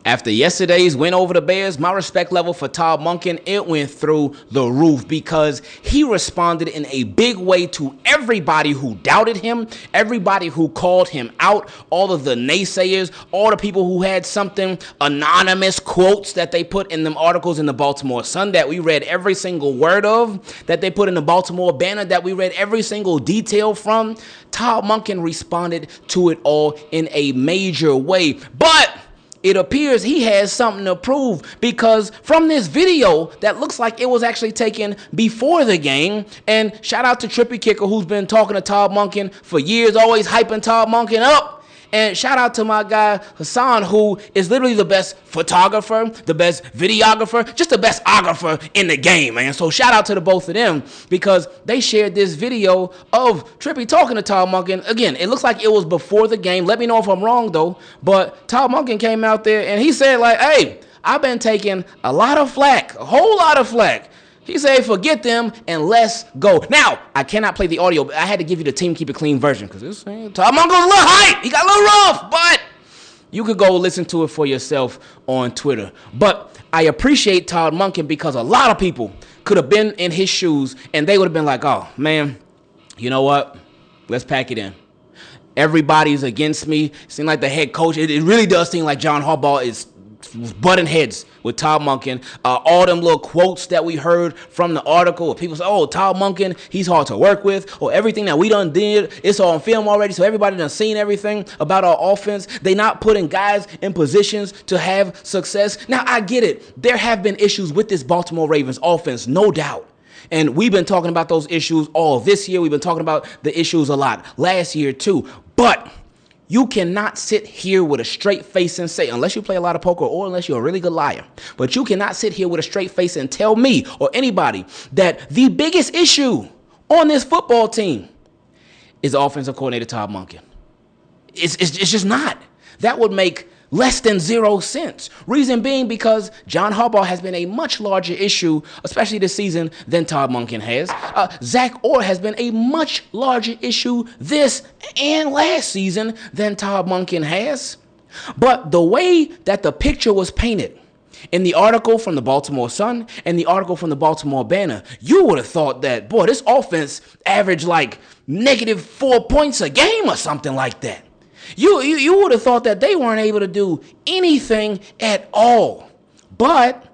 After yesterday's win over the Bears, my respect level for Todd Monken, it went through the roof because he responded in a big way to everybody who doubted him, everybody who called him out, all of the naysayers, all the people who had something anonymous quotes that they put in them articles in the Baltimore Sun that we read every single word of, that they put in the Baltimore Banner that we read every single detail from. Todd Monken responded to it all in a major way. But it appears he has something to prove because from this video that looks like it was actually taken before the game, and shout out to Trippy Kicker who's been talking to Todd Monken for years, always hyping Todd Monken up. And shout out to my guy Hassan, who is literally the best photographer, the best videographer, just the best ographer in the game, man. So shout out to the both of them because they shared this video of Trippy talking to Todd Monken. Again, it looks like it was before the game. Let me know if I'm wrong, though. But Todd Monken came out there and he said, like, hey, I've been taking a lot of flack, a whole lot of flack. He said, forget them and let's go. Now, I cannot play the audio, but I had to give you the Team Keep It Clean version because this Todd Monken's a little hype. He got a little rough, but you could go listen to it for yourself on Twitter. But I appreciate Todd Monken because a lot of people could have been in his shoes and they would have been like, oh, man, you know what? Let's pack it in. Everybody's against me. It seems like the head coach. It really does seem like John Harbaugh is butting heads with Todd Monken. All them little quotes that we heard from the article, people say, oh, Todd Monken, he's hard to work with, or everything that we done did, it's on film already, so everybody done seen everything about our offense. They not putting guys in positions to have success. Now, I get it. There have been issues with this Baltimore Ravens offense, no doubt. And we've been talking about those issues all this year. We've been talking about the issues a lot last year, too. But you cannot sit here with a straight face and say, unless you play a lot of poker or unless you're a really good liar, but you cannot sit here with a straight face and tell me or anybody that the biggest issue on this football team is offensive coordinator Todd Monken. It's just not. That would make less than 0 sense. Reason being because John Harbaugh has been a much larger issue, especially this season, than Todd Monken has. Zach Orr has been a much larger issue this and last season than Todd Monken has. But the way that the picture was painted in the article from the Baltimore Sun and the article from the Baltimore Banner, you would have thought that, boy, this offense averaged like -4 points a game or something like that. You would have thought that they weren't able to do anything at all. But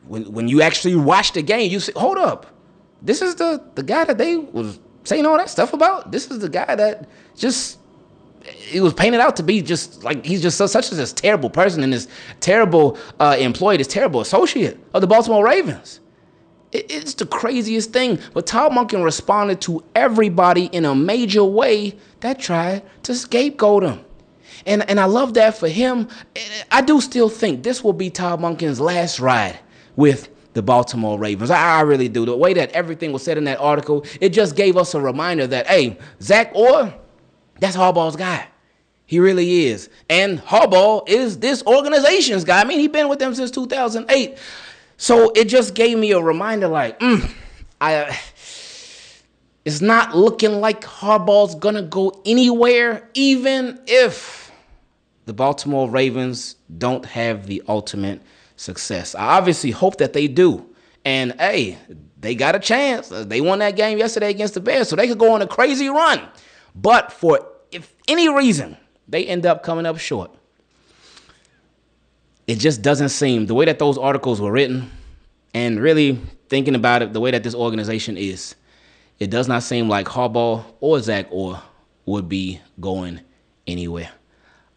when you actually watch the game, you say, hold up. This is the guy that they was saying all that stuff about? This is the guy that just, he was painted out to be just like, he's just such a terrible person and this terrible employee, this terrible associate of the Baltimore Ravens. It's the craziest thing. But Todd Monken responded to everybody in a major way that tried to scapegoat him. And I love that for him. I do still think this will be Todd Monken's last ride with the Baltimore Ravens. I really do. The way that everything was said in that article, it just gave us a reminder that, hey, Zach Orr, that's Harbaugh's guy. He really is. And Harbaugh is this organization's guy. I mean, he's been with them since 2008. So it just gave me a reminder like, it's not looking like Harbaugh's going to go anywhere, even if the Baltimore Ravens don't have the ultimate success. I obviously hope that they do. And, hey, they got a chance. They won that game yesterday against the Bears, so they could go on a crazy run. But for if any reason they end up coming up short, it just doesn't seem, the way that those articles were written and really thinking about it, the way that this organization is, it does not seem like Harbaugh or Zach Orr would be going anywhere.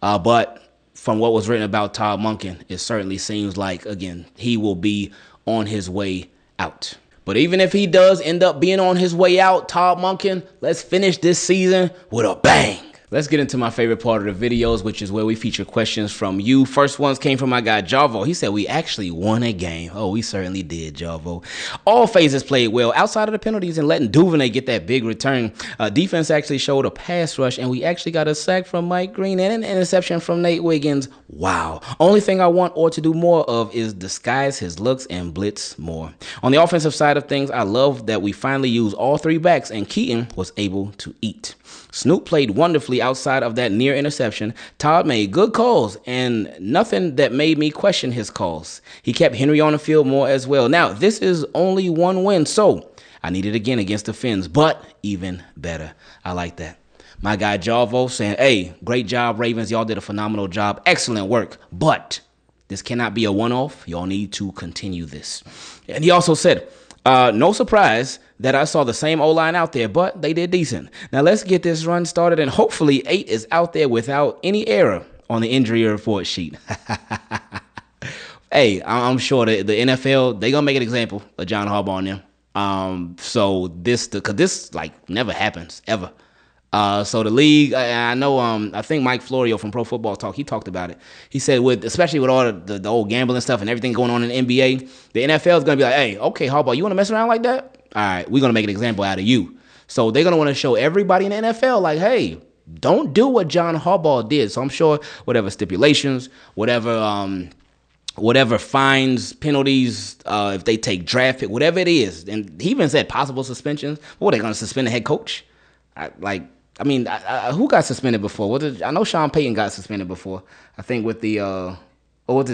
But from what was written about Todd Monken, it certainly seems like, again, he will be on his way out. But even if he does end up being on his way out, Todd Monken, let's finish this season with a bang. Let's get into my favorite part of the videos, which is where we feature questions from you. First ones came from my guy, Jarvo. He said, we actually won a game. Oh, we certainly did, Jarvo. All phases played well outside of the penalties and letting Duvernay get that big return. Defense actually showed a pass rush, and we actually got a sack from Mike Green and an interception from Nate Wiggins. Wow. Only thing I want Orr to do more of is disguise his looks and blitz more. On the offensive side of things, I love that we finally used all three backs, and Keaton was able to eat. Snoop played wonderfully outside of that near interception. Todd made good calls and nothing that made me question his calls. He kept Henry on the field more as well. Now, this is only one win, so I need it again against the Finns, but even better. I like that. My guy Jarvo saying, hey, great job, Ravens. Y'all did a phenomenal job. Excellent work. But this cannot be a one-off. Y'all need to continue this. And he also said, no surprise that I saw the same O-line out there, but they did decent. Now let's get this run started, and hopefully 8 is out there without any error on the injury report sheet. Hey, I'm sure the NFL, they're going to make an example of John Harbaugh on them. So because this like never happens, ever. So the league, I know, I think Mike Florio from Pro Football Talk, he talked about it. He said, especially with all the old gambling stuff and everything going on in the NBA, the NFL is going to be like, hey, okay, Harbaugh, you want to mess around like that? All right, we're going to make an example out of you. So they're going to want to show everybody in the NFL, like, hey, don't do what John Harbaugh did. So I'm sure whatever stipulations, whatever fines, penalties, if they take draft pick, whatever it is. And he even said possible suspensions. What, are they going to suspend the head coach? Who got suspended before? I know Sean Payton got suspended before. I think with the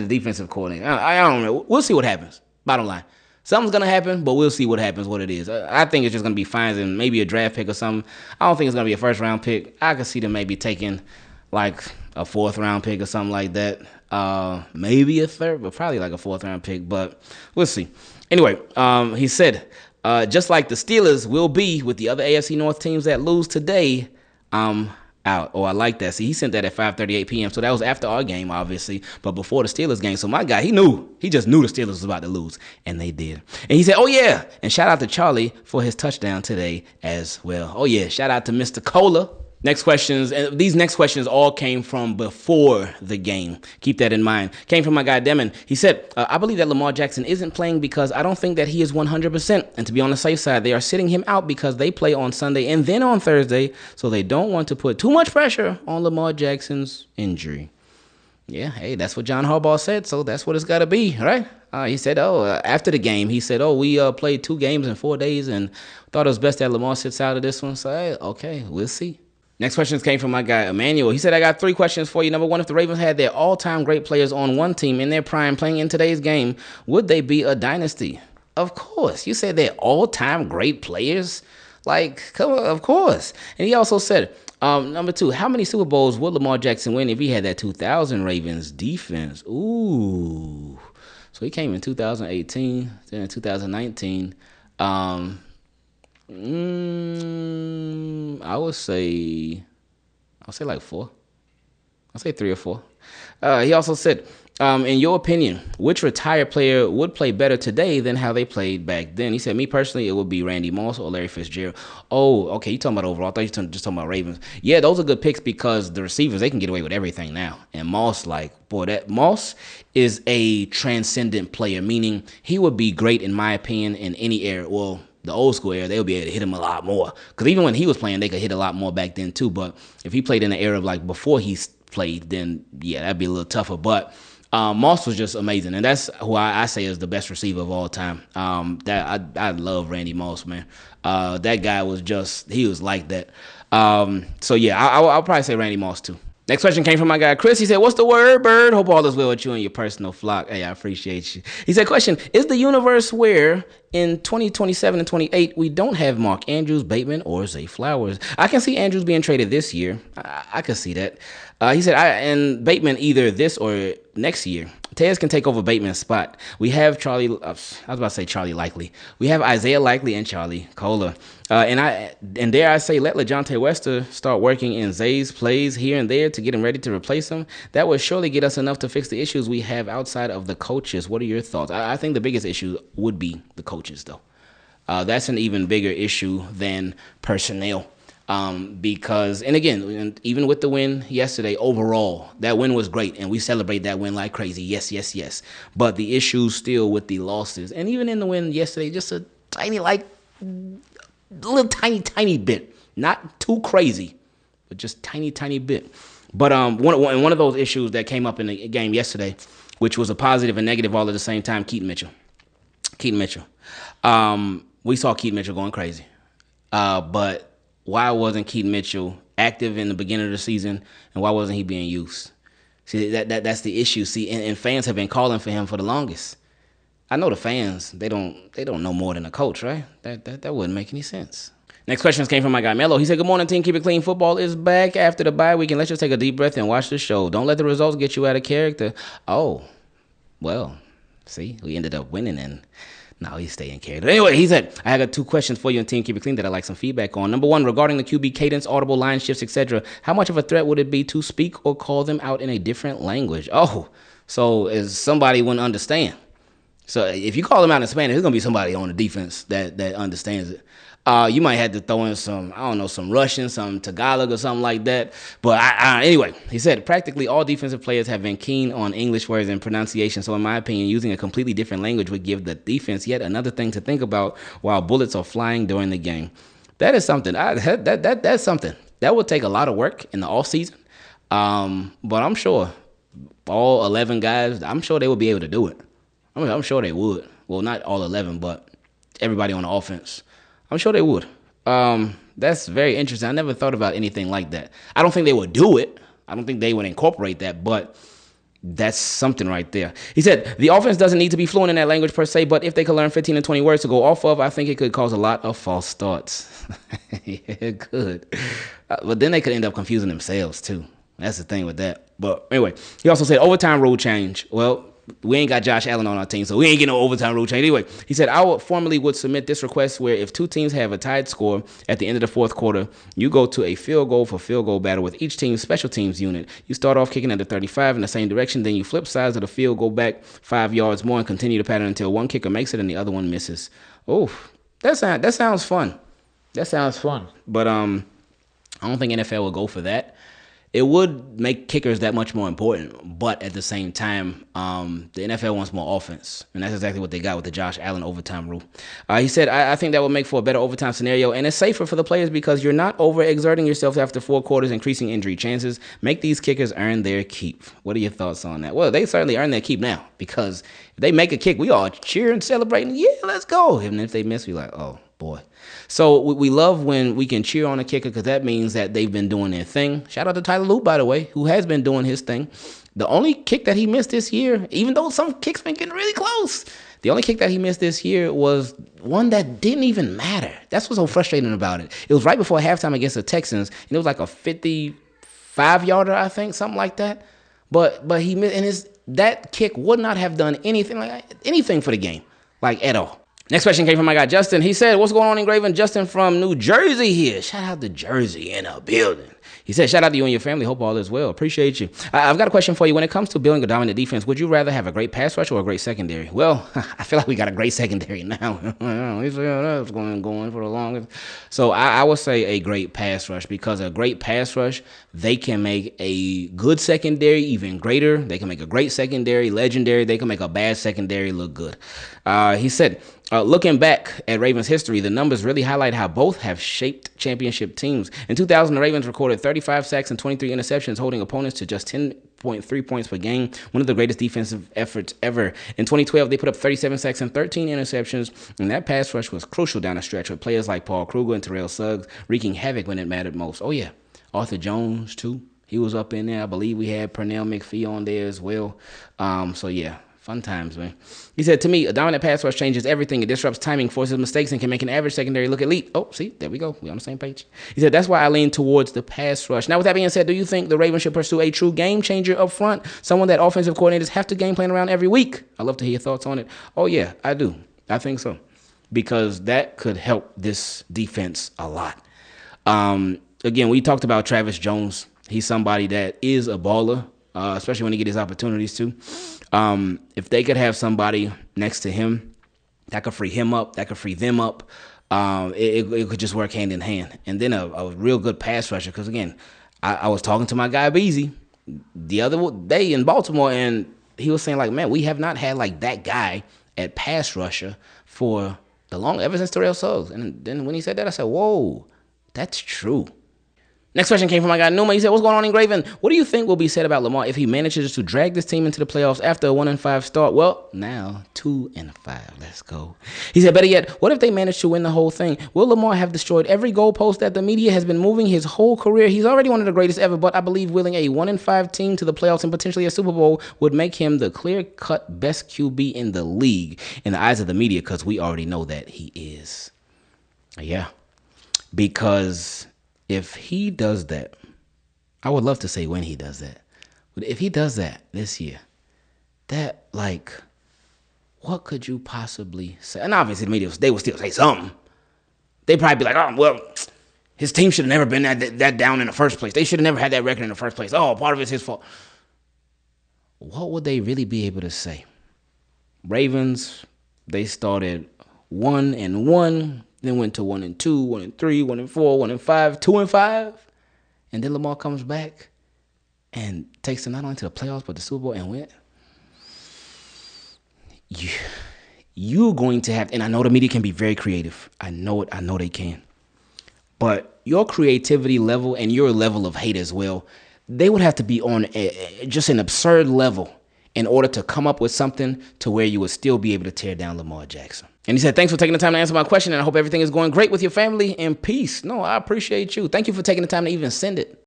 defensive coordinator. I don't know. We'll see what happens. Bottom line, something's gonna happen, but we'll see what happens. What it is, I think it's just gonna be fines and maybe a draft pick or something. I don't think it's gonna be a first round pick. I could see them maybe taking like a 4th round pick or something like that. Maybe a 3rd, but probably like a 4th round pick. But we'll see. Anyway, he said, just like the Steelers will be with the other AFC North teams that lose today, I'm out. Oh, I like that. See, he sent that at 5:38 p.m. So that was after our game, obviously, but before the Steelers game. So my guy, he just knew the Steelers was about to lose, and they did. And he said, oh, yeah, and shout out to Charlie for his touchdown today as well. Oh, yeah, shout out to Mr. Cola. Next questions, and these next questions all came from before the game. Keep that in mind. Came from my guy Demmond. He said, I believe that Lamar Jackson isn't playing because I don't think that he is 100%. And to be on the safe side, they are sitting him out because they play on Sunday and then on Thursday, so they don't want to put too much pressure on Lamar Jackson's injury. Yeah, hey, that's what John Harbaugh said, so that's what it's got to be, right? He said, after the game, he said, we played 2 games in 4 days and thought it was best that Lamar sits out of this one. So, hey, okay, we'll see. Next questions came from my guy, Emmanuel. He said, I got 3 questions for you. Number 1, if the Ravens had their all-time great players on one team in their prime playing in today's game, would they be a dynasty? Of course. You said they're all-time great players? Like, come on, of course. And he also said, number 2, how many Super Bowls would Lamar Jackson win if he had that 2000 Ravens defense? Ooh. So he came in 2018, then in 2019. I would say like 4. I'll say 3 or 4. He also said, in your opinion, which retired player would play better today than how they played back then? He said, me personally, it would be Randy Moss or Larry Fitzgerald. Oh, okay, you talking about overall. I thought you were just talking about Ravens. Yeah, those are good picks because the receivers, they can get away with everything now. And Moss, Moss is a transcendent player, meaning he would be great, in my opinion, in any era. Well, the old school era, they'll be able to hit him a lot more. Because even when he was playing, they could hit a lot more back then too. But if he played in the era of like before he played, then yeah, that'd be a little tougher. But Moss was just amazing. And that's who I say is the best receiver of all time. I love Randy Moss, man. That guy he was like that. So yeah, I'll probably say Randy Moss too. Next question came from my guy, Chris. He said, what's the word, bird? Hope all is well with you and your personal flock. Hey, I appreciate you. He said, question, is the universe where in 2027 and 28, we don't have Mark Andrews, Bateman, or Zay Flowers? I can see Andrews being traded this year. I can see that. He said, and Bateman either this or next year. Tez can take over Bateman's spot. We have Charlie, I was about to say Charlie Likely. We have Isaiah Likely and Charlie Kohler. And dare I say, let LaJohntay Wester start working in Zay's plays here and there to get him ready to replace him. That would surely get us enough to fix the issues we have outside of the coaches. What are your thoughts? I think the biggest issue would be the coaches, though. That's an even bigger issue than personnel. Because, and again, even with the win yesterday, overall, that win was great, and we celebrate that win like crazy. Yes, yes, yes. But the issue still with the losses, and even in the win yesterday, just a tiny, little tiny bit. Not too crazy, but just tiny bit. But one of those issues that came up in the game yesterday, which was a positive and negative all at the same time, Keaton Mitchell. We saw Keaton Mitchell going crazy. But why wasn't Keaton Mitchell active in the beginning of the season, and why wasn't he being used? See, that's the issue. See, and fans have been calling for him for the longest. I know the fans, they don't know more than the coach, right? That wouldn't make any sense. Next questions came from my guy Melo. He said, good morning, team. Keep it clean. Football is back after the bye week, and let's just take a deep breath and watch the show. Don't let the results get you out of character. Oh, well, see, we ended up winning, and now he's staying character. Anyway, he said, I got 2 questions for you on Team Keep It Clean that I'd like some feedback on. Number 1, regarding the QB cadence, audible line shifts, etc. How much of a threat would it be to speak or call them out in a different language? Oh, so as somebody wouldn't understand. So if you call them out in Spanish, there's going to be somebody on the defense that understands it. You might have to throw in some, I don't know, some Russian, some Tagalog or something like that. But anyway, he said, practically all defensive players have been keen on English words and pronunciation. So in my opinion, using a completely different language would give the defense yet another thing to think about while bullets are flying during the game. That is something. That's something. That would take a lot of work in the offseason. But I'm sure all 11 guys, I'm sure they would be able to do it. I'm sure they would. Well, not all 11, but everybody on the offense. I'm sure they would. That's very interesting. I never thought about anything like that. I don't think they would do it. I don't think they would incorporate that, but that's something right there. He said, the offense doesn't need to be fluent in that language per se, but if they could learn 15 and 20 words to go off of, I think it could cause a lot of false starts. Yeah, it could. But then they could end up confusing themselves, too. That's the thing with that. But anyway, he also said, overtime rule change. Well, we ain't got Josh Allen on our team, so we ain't getting no overtime rule change. Anyway, he said, I would submit this request where if 2 teams have a tied score at the end of the 4th quarter, you go to a field goal for field goal battle with each team's special teams unit. You start off kicking at the 35 in the same direction, then you flip sides of the field, go back 5 yards more, and continue the pattern until one kicker makes it and the other one misses. Oh, that sounds fun. That sounds fun. But I don't think NFL will go for that. It would make kickers that much more important, but at the same time, the NFL wants more offense, and that's exactly what they got with the Josh Allen overtime rule. He said, I think that would make for a better overtime scenario, and it's safer for the players because you're not overexerting yourself after 4 quarters, increasing injury chances. Make these kickers earn their keep. What are your thoughts on that? Well, they certainly earn their keep now, because if they make a kick, we all cheer and celebrating. Yeah, let's go. And if they miss, we like, oh, boy. So we love when we can cheer on a kicker because that means that they've been doing their thing. Shout out to Tyler Lue, by the way, who has been doing his thing. The only kick that he missed this year, even though some kicks been getting really close, the only kick that he missed this year was one that didn't even matter. That's what's so frustrating about it. It was right before halftime against the Texans, and it was like a 55-yarder, I think, something like that. But he missed, and that kick would not have done anything for the game, like at all. Next question came from my guy Justin. He said, what's going on, Ingraven? Justin from New Jersey here. Shout out to Jersey in a building. He said, shout out to you and your family. Hope all is well. Appreciate you. I've got a question for you. When it comes to building a dominant defense, would you rather have a great pass rush or a great secondary? Well, I feel like we got a great secondary now. That's going for the longest. So I would say a great pass rush, because a great pass rush, they can make a good secondary even greater. They can make a great secondary legendary. They can make a bad secondary look good. He said, looking back at Ravens history, the numbers really highlight how both have shaped championship teams. In 2000, the Ravens recorded 35 sacks and 23 interceptions, holding opponents to just 10.3 points per game, one of the greatest defensive efforts ever. In 2012, they put up 37 sacks and 13 interceptions, and that pass rush was crucial down the stretch with players like Paul Kruger and Terrell Suggs wreaking havoc when it mattered most. Oh, yeah. Arthur Jones, too. He was up in there. I believe we had Pernell McPhee on there as well. So, yeah. Fun times, man. He said, to me, a dominant pass rush changes everything. It disrupts timing, forces mistakes, and can make an average secondary look elite. Oh, see, there we go. We're on the same page. He said, that's why I lean towards the pass rush. Now, with that being said, do you think the Ravens should pursue a true game changer up front? Someone that offensive coordinators have to game plan around every week? I'd love to hear your thoughts on it. Oh, yeah, I do. I think so. Because that could help this defense a lot. Again, we talked about Travis Jones. He's somebody that is a baller, especially when he gets his opportunities too. If they could have somebody next to him that could free him up, that could free them up, it could just work hand in hand. And then a real good pass rusher, because again, I was talking to my guy Beasley the other day in Baltimore, and he was saying like, man, we have not had like that guy at pass rusher for ever since Terrell Suggs. And then when he said that, I said, whoa, that's true. Next question came from my guy Pneuma. He said, what's going on, Ingraven? What do you think will be said about Lamar if he manages to drag this team into the playoffs after a 1-5 start? Well, now 2-5. Let's go. He said, better yet, what if they manage to win the whole thing? Will Lamar have destroyed every goalpost that the media has been moving his whole career? He's already one of the greatest ever, but I believe willing a 1-5 team to the playoffs and potentially a Super Bowl would make him the clear-cut best QB in the league in the eyes of the media, because we already know that he is. Yeah. Because if he does that, I would love to say when he does that, but if he does that this year, that, like, what could you possibly say? And obviously the media, they will still say something. They'd probably be like, oh, well, his team should have never been that down in the first place. They should have never had that record in the first place. Oh, part of it's his fault. What would they really be able to say? Ravens, they started 1-1. Then went to 1-2, 1-3, 1-4, 1-5, 2-5, and then Lamar comes back and takes them not only to the playoffs but the Super Bowl and win. You're going to have, and I know the media can be very creative. I know it. I know they can. But your creativity level and your level of hate as well, they would have to be on just an absurd level in order to come up with something to where you would still be able to tear down Lamar Jackson. And he said, thanks for taking the time to answer my question, and I hope everything is going great with your family and peace. No, I appreciate you. Thank you for taking the time to even send it.